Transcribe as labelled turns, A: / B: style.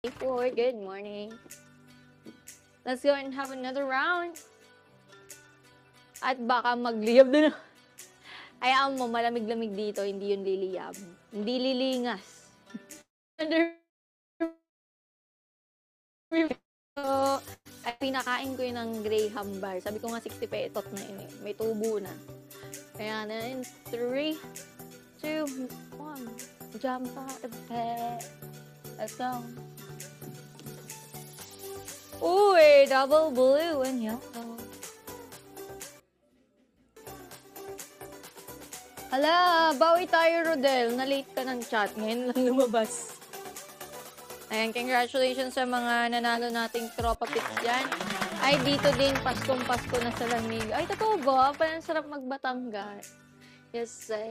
A: Good morning. Let's go and have another round. At baka magliyab na. Hayaan mo, malamig-lamig dito, hindi yun liliyab. Hindi lilingas. Under ay pinakain ko yun ng Graham bar. Sabi ko nga 60 pesos na yun eh. May tubo na. Kaya na in 3, 2, 1. Jump out of bed. Let's go. Uy, double blue and yellow. Hala, bawi tayo, Rodel. Na-late ka ng chat. Ngayon lang lumabas. Ayan, congratulations sa mga nanalo nating tropa picks dyan. Ay, dito din, Paskong-Pasko na sa lamig. Ay, totoo ba? Parang sarap magbatanggal. Yes,